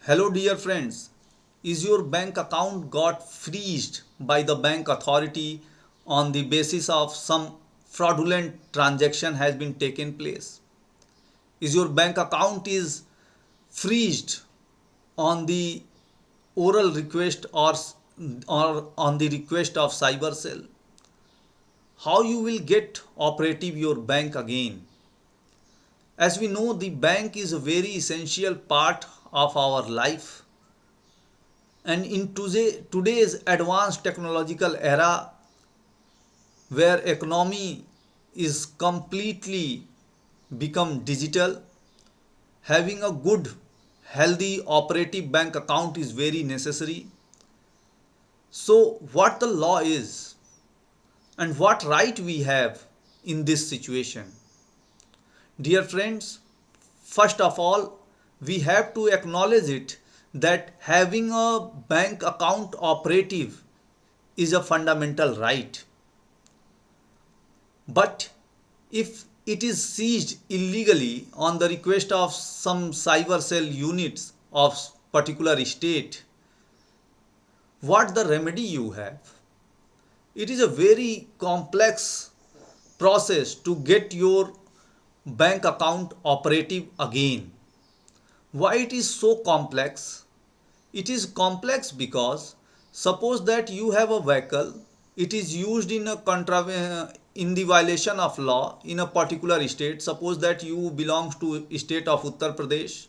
Hello dear friends, is your bank account got freezed by the bank authority on the basis of some fraudulent transaction has been taken place? Is your bank account is freezed on the oral request or on the request of cyber cell? How you will get operative your bank again? As we know, the bank is a very essential part of our life. And in today's advanced technological era where economy is completely become digital, having a good healthy operative bank account is very necessary. So what the law is and what right we have in this situation? Dear friends, first of all, we have to acknowledge it that having a bank account operative is a fundamental right. But if it is seized illegally on the request of some cyber cell units of particular state, what the remedy you have? It is a very complex process to get your bank account operative again. Why it is so complex? It is complex because suppose that you have a vehicle, it is used in a in the violation of law in a particular state. Suppose that you belongs to state of Uttar Pradesh,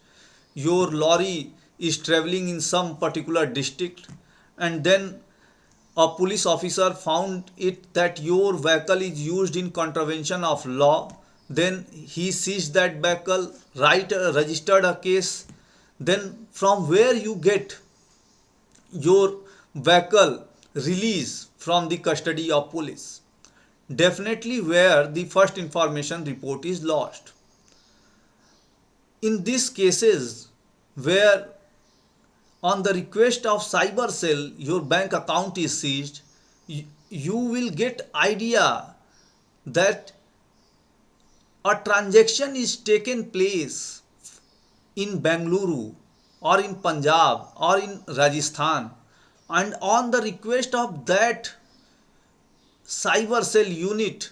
your lorry is traveling in some particular district, and then a police officer found it that your vehicle is used in contravention of law. Then he seized that vehicle, registered a case. Then from where you get your vehicle release from the custody of police? Definitely where the first information report is lost. In these cases where on the request of cyber cell your bank account is seized, you will get idea that a transaction is taken place in Bengaluru or in Punjab or in Rajasthan, and on the request of that cyber cell unit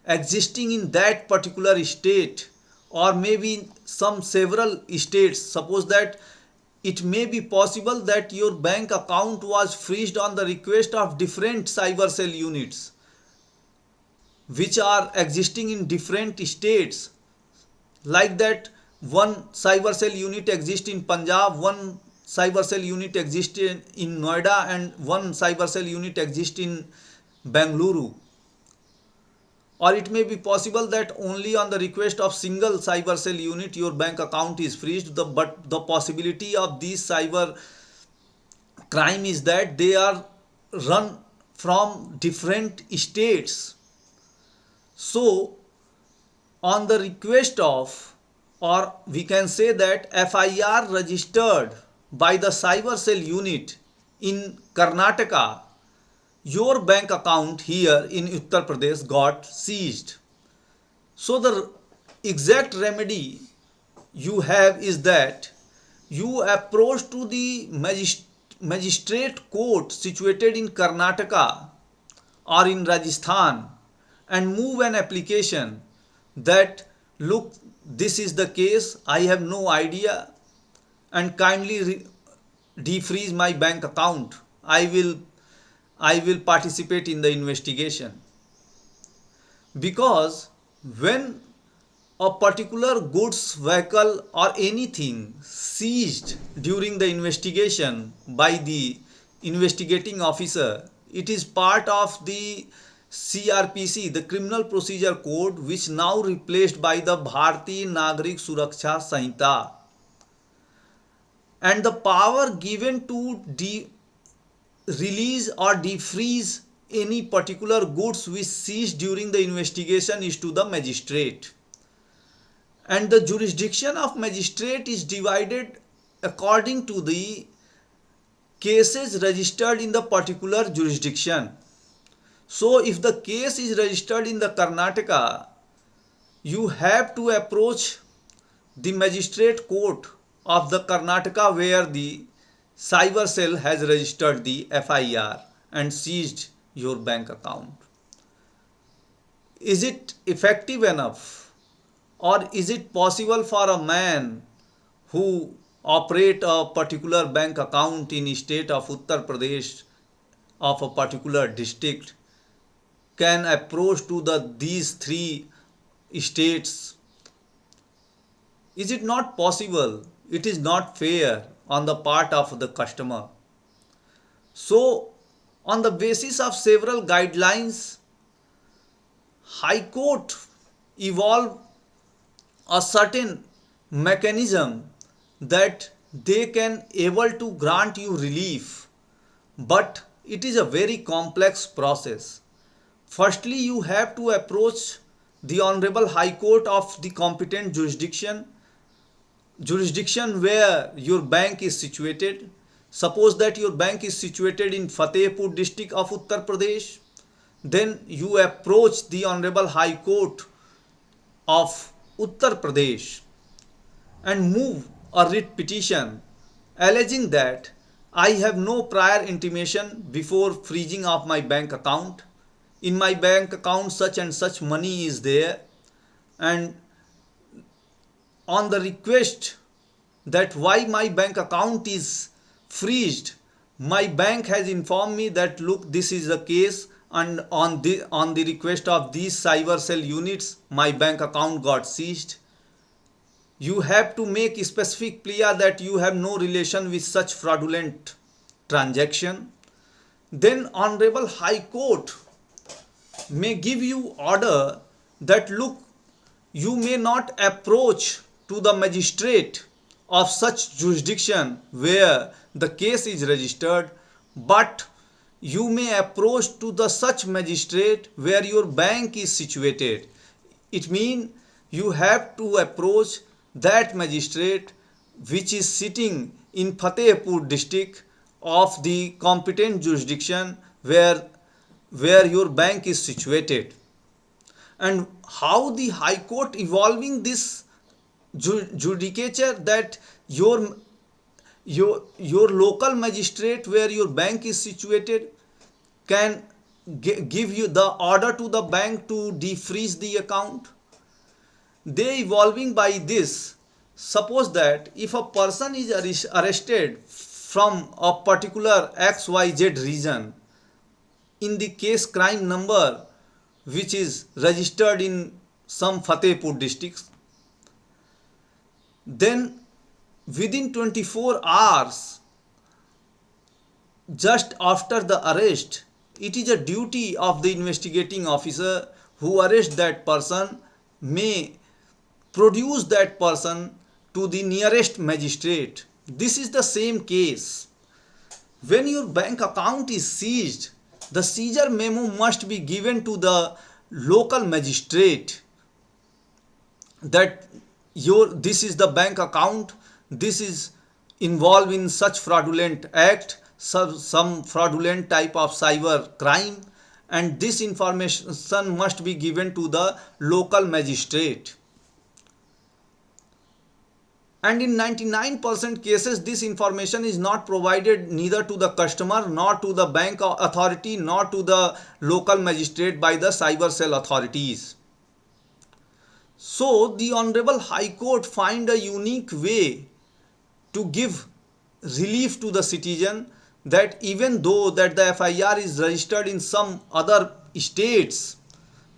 existing in that particular state or maybe some several states, suppose that it may be possible that your bank account was freezed on the request of different cyber cell units which are existing in different states. Like that, one cyber cell unit exists in Punjab, one cyber cell unit exists in Noida, and one cyber cell unit exists in Bengaluru. Or it may be possible that only on the request of single cyber cell unit your bank account is freezed. But the possibility of these cyber crime is that they are run from different states. So on the request of, or we can say that FIR registered by the cyber cell unit in Karnataka, your bank account here in Uttar Pradesh got seized. So the exact remedy you have is that you approach to the magistrate court situated in Karnataka or in Rajasthan and move an application that look, this is the case, I have no idea, and kindly defreeze my bank account. I will participate in the investigation. Because when a particular goods, vehicle or anything seized during the investigation by the investigating officer, it is part of the CRPC, the Criminal Procedure Code, which now replaced by the Bharatiya Nagarik Suraksha Sanhita. And the power given to release or defreeze any particular goods which seized during the investigation is to the magistrate, and the jurisdiction of magistrate is divided according to the cases registered in the particular jurisdiction. So if the case is registered in the Karnataka, you have to approach the magistrate court of the Karnataka where the cyber cell has registered the FIR and seized your bank account. Is it effective enough, or is it possible for a man who operate a particular bank account in state of Uttar Pradesh of a particular district can approach to these three states? Is it not possible? It is not fair on the part of the customer. So, on the basis of several guidelines, High Court evolved a certain mechanism that they can able to grant you relief, but it is a very complex process. Firstly, you have to approach the Honorable High Court of the competent jurisdiction where your bank is situated. Suppose that your bank is situated in Fatehpur district of Uttar Pradesh, then you approach the Honorable High Court of Uttar Pradesh and move a writ petition alleging that I have no prior intimation before freezing of my bank account. In my bank account such and such money is there, and on the request that why my bank account is freezed, my bank has informed me that look, this is the case, and on the request of these cyber cell units my bank account got seized. You have to make specific clear that you have no relation with such fraudulent transaction. Then Honorable High Court may give you order that look, you may not approach to the magistrate of such jurisdiction where the case is registered, but you may approach to the such magistrate where your bank is situated. It means you have to approach that magistrate which is sitting in Fatehpur district of the competent jurisdiction where your bank is situated. And how the High Court evolving this judicature that your local magistrate where your bank is situated can give you the order to the bank to defreeze the account. They evolving by this. Suppose that if a person is arrested from a particular XYZ region in the case crime number which is registered in some Fatehpur districts, then within 24 hours just after the arrest, it is a duty of the investigating officer who arrests that person may produce that person to the nearest magistrate. This is the same case. When your bank account is seized, the seizure memo must be given to the local magistrate that this is the bank account, this is involved in such fraudulent act, some fraudulent type of cyber crime, and this information must be given to the local magistrate. And in 99% cases this information is not provided neither to the customer nor to the bank authority nor to the local magistrate by the cyber cell authorities. So the Honorable High Court find a unique way to give relief to the citizen that even though that the FIR is registered in some other states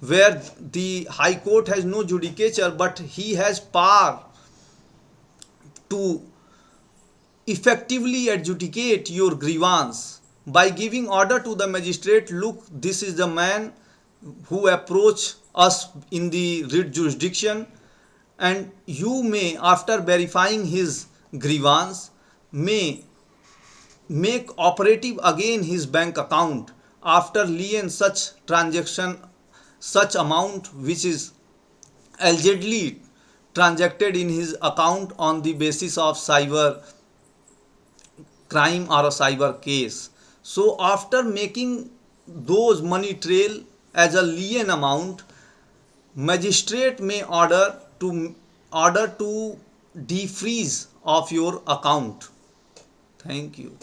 where the High Court has no judicature, but he has power to effectively adjudicate your grievance by giving order to the magistrate, look, this is the man who approached us in the writ jurisdiction, and you may, after verifying his grievance, may make operative again his bank account after lien such transaction, such amount which is allegedly transacted in his account on the basis of cyber crime or a cyber case. So after making those money trail as a lien amount, magistrate may order to defreeze of your account. Thank you.